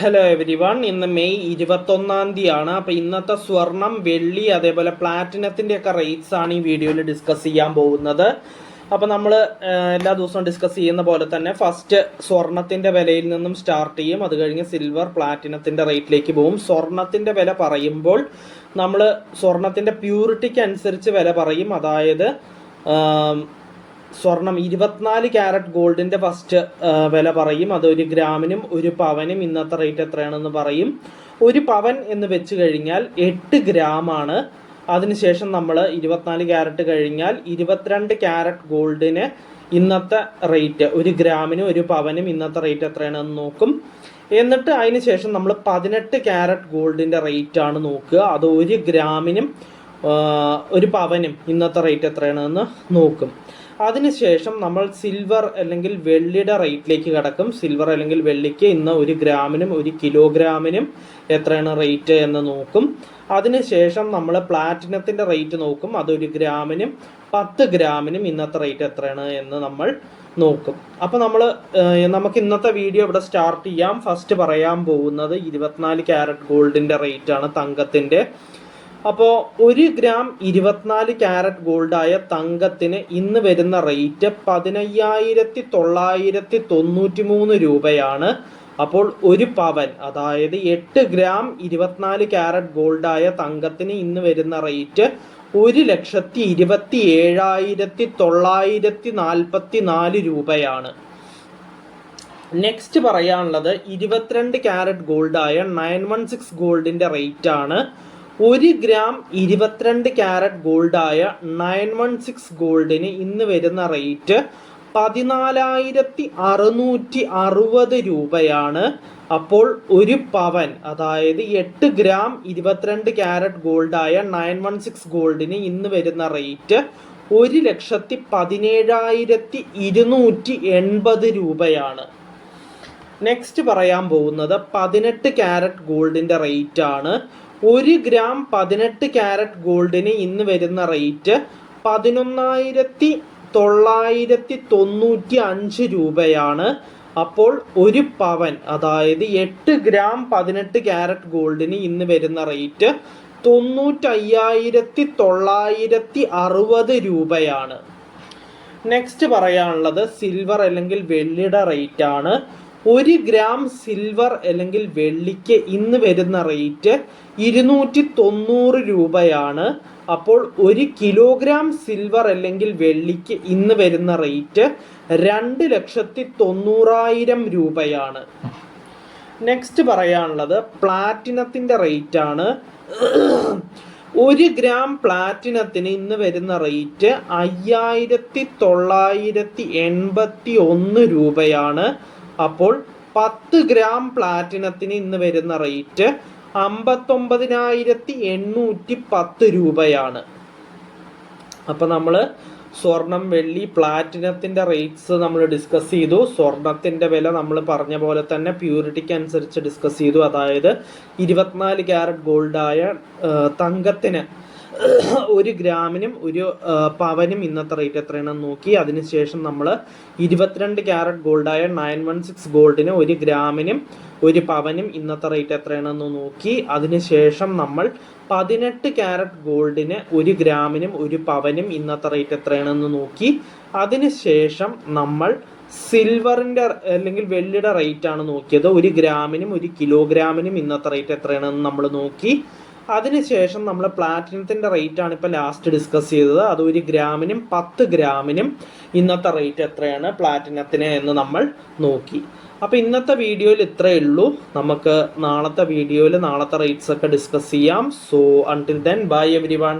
Hello every one. ഇന്ന് May 21 അപ്പോൾ ഇന്നത്തെ സ്വർണം, വെള്ളി, അതേപോലെ പ്ലാറ്റിനത്തിൻ്റെ ഒക്കെ റേറ്റ്സ് ആണ് ഈ വീഡിയോയിൽ ഡിസ്കസ് ചെയ്യാൻ പോകുന്നത്. അപ്പോൾ നമ്മൾ എല്ലാ ദിവസവും ഡിസ്കസ് ചെയ്യുന്ന പോലെ തന്നെ ഫസ്റ്റ് സ്വർണത്തിൻ്റെ വിലയിൽ നിന്നും സ്റ്റാർട്ട് ചെയ്യും. അത് കഴിഞ്ഞ് സിൽവർ, പ്ലാറ്റിനത്തിൻ്റെ റേറ്റിലേക്ക് പോകും. സ്വർണത്തിൻ്റെ വില പറയുമ്പോൾ നമ്മൾ സ്വർണത്തിൻ്റെ പ്യൂരിറ്റിക്ക് അനുസരിച്ച് വില പറയും. അതായത് സ്വർണം 24 ക്യാരറ്റ് ഗോൾഡിൻ്റെ ഫസ്റ്റ് വില പറയും. അത് 1 ഗ്രാമിനും 1 പവനും ഇന്നത്തെ റേറ്റ് എത്രയാണെന്ന് പറയും. 1 പവൻ എന്ന് വെച്ച് കഴിഞ്ഞാൽ 8 ഗ്രാമാണ്. അതിനുശേഷം നമ്മൾ 24 ക്യാരറ്റ് കഴിഞ്ഞാൽ 22 ക്യാരറ്റ് ഗോൾഡിന് ഇന്നത്തെ റേറ്റ്, 1 ഗ്രാമിനും 1 പവനും ഇന്നത്തെ റേറ്റ് എത്രയാണെന്ന് നോക്കും. എന്നിട്ട് അതിന് ശേഷം നമ്മൾ 18 ക്യാരറ്റ് ഗോൾഡിൻ്റെ റേറ്റ് ആണ് നോക്കുക. അത് 1 ഗ്രാമിനും 1 പവനും ഇന്നത്തെ റേറ്റ് എത്രയാണെന്ന് നോക്കും. അതിനുശേഷം നമ്മൾ സിൽവർ അല്ലെങ്കിൽ വെള്ളിയുടെ റേറ്റിലേക്ക് കിടക്കും. സിൽവർ അല്ലെങ്കിൽ വെള്ളിക്ക് ഇന്ന് 1 ഗ്രാമിനും 1 കിലോഗ്രാമിനും എത്രയാണ് റേറ്റ് എന്ന് നോക്കും. അതിനുശേഷം നമ്മൾ പ്ലാറ്റിനത്തിൻ്റെ റേറ്റ് നോക്കും. അത് 1 ഗ്രാമിനും 10 ഗ്രാമിനും ഇന്നത്തെ റേറ്റ് എത്രയാണ് എന്ന് നമ്മൾ നോക്കും. അപ്പോൾ നമുക്ക് ഇന്നത്തെ വീഡിയോ ഇവിടെ സ്റ്റാർട്ട് ചെയ്യാം. ഫസ്റ്റ് പറയാൻ പോകുന്നത് 24 ക്യാരറ്റ് ഗോൾഡിൻ്റെ റേറ്റ് ആണ്, തങ്കത്തിൻ്റെ. അപ്പോൾ 1 ഗ്രാം 24 ക്യാരറ്റ് ഗോൾഡായ തങ്കത്തിന് ഇന്ന് വരുന്ന റേറ്റ് 15,993 രൂപയാണ്. അപ്പോൾ 1 പവൻ, അതായത് 8 ഗ്രാം 24 ക്യാരറ്റ് ഗോൾഡായ തങ്കത്തിന് ഇന്ന് വരുന്ന റേറ്റ് 1,27,944 രൂപയാണ്. നെക്സ്റ്റ് പറയാനുള്ളത് 22 ക്യാരറ്റ് ഗോൾഡായ 916 ഗോൾഡിൻ്റെ റേറ്റ് ആണ്. 1 ഗ്രാം 22 ക്യാരറ്റ് ഗോൾഡായ 916 ഗോൾഡിന് ഇന്ന് വരുന്ന റേറ്റ് 14,660 രൂപയാണ്. അപ്പോൾ 1 പവൻ, അതായത് 8 ഗ്രാം 22 ക്യാരറ്റ് ഗോൾഡായ 916 ഗോൾഡിന് ഇന്ന് വരുന്ന റേറ്റ് 1,17,280 രൂപയാണ്. നെക്സ്റ്റ് പറയാൻ പോകുന്നത് 18 ക്യാരറ്റ് ഗോൾഡിൻ്റെ റേറ്റ് ആണ്. 1 ഗ്രാം 18 ക്യാരറ്റ് ഗോൾഡിന് ഇന്ന് വരുന്ന റേറ്റ് 11,995 രൂപയാണ്. അപ്പോൾ 1 പവൻ, അതായത് 8 ഗ്രാം 18 ക്യാരറ്റ് ഗോൾഡിന് ഇന്ന് വരുന്ന റേറ്റ് 95,960 രൂപയാണ്. നെക്സ്റ്റ് പറയാനുള്ളത് സിൽവർ അല്ലെങ്കിൽ വെള്ളിയുടെ റേറ്റ് ആണ്. 1 ഗ്രാം സിൽവർ അല്ലെങ്കിൽ വെള്ളിക്ക് ഇന്ന് വരുന്ന റേറ്റ് 290 രൂപയാണ്. അപ്പോൾ 1 കിലോഗ്രാം സിൽവർ അല്ലെങ്കിൽ വെള്ളിക്ക് ഇന്ന് വരുന്ന റേറ്റ് 2,90,000 രൂപയാണ്. നെക്സ്റ്റ് പറയാനുള്ളത് പ്ലാറ്റിനത്തിൻ്റെ റേറ്റ് ആണ്. 1 ഗ്രാം പ്ലാറ്റിനത്തിന് ഇന്ന് വരുന്ന റേറ്റ് 5,981 രൂപയാണ്. അപ്പോൾ 10 ഗ്രാം പ്ലാറ്റിനത്തിന് ഇന്ന് വരുന്ന റേറ്റ് 59,810 രൂപയാണ്. അപ്പോൾ നമ്മൾ സ്വർണം, വെള്ളി, പ്ലാറ്റിനത്തിൻ്റെ റേറ്റ്സ് നമ്മൾ ഡിസ്കസ് ചെയ്തു. സ്വർണത്തിൻ്റെ വില നമ്മൾ പറഞ്ഞ പോലെ തന്നെ പ്യൂരിറ്റിക്ക് അനുസരിച്ച് ഡിസ്കസ് ചെയ്തു. അതായത് 24 ക്യാരറ്റ് ഗോൾഡായ തങ്കത്തിന് 1 ഗ്രാമിനും 1 പവനും ഇന്നത്തെ റേറ്റ് എത്രയാണെന്ന് നോക്കി. അതിനുശേഷം നമ്മൾ 22 ക്യാരറ്റ് ഗോൾഡായ 916 ഗോൾഡിന് 1 ഗ്രാമിനും 1 പവനും ഇന്നത്തെ റേറ്റ് എത്രയാണെന്ന് നോക്കി. അതിനുശേഷം നമ്മൾ 18 ക്യാരറ്റ് ഗോൾഡിന് 1 ഗ്രാമിനും 1 പവനും ഇന്നത്തെ റേറ്റ് എത്രയാണെന്ന് നോക്കി. അതിനുശേഷം നമ്മൾ സിൽവറിൻ്റെ അല്ലെങ്കിൽ വെള്ളിയുടെ റേറ്റ് ആണ് നോക്കിയത്. 1 ഗ്രാമിനും 1 കിലോഗ്രാമിനും ഇന്നത്തെ റേറ്റ് എത്രയാണെന്ന് നമ്മൾ നോക്കി. അതിനുശേഷം നമ്മൾ പ്ലാറ്റിനത്തിൻ്റെ റേറ്റ് ആണ് ഇപ്പോൾ ലാസ്റ്റ് ഡിസ്കസ് ചെയ്തത്. അത് 1 ഗ്രാമിനും 10 ഗ്രാമിനും ഇന്നത്തെ റേറ്റ് എത്രയാണ് പ്ലാറ്റിനത്തിന് എന്ന് നമ്മൾ നോക്കി. അപ്പോൾ ഇന്നത്തെ വീഡിയോയിൽ ഇത്രയേ ഉള്ളൂ. നമുക്ക് നാളത്തെ വീഡിയോയിൽ നാളത്തെ റേറ്റ്സ് ഒക്കെ ഡിസ്കസ് ചെയ്യാം. So until then bye everyone.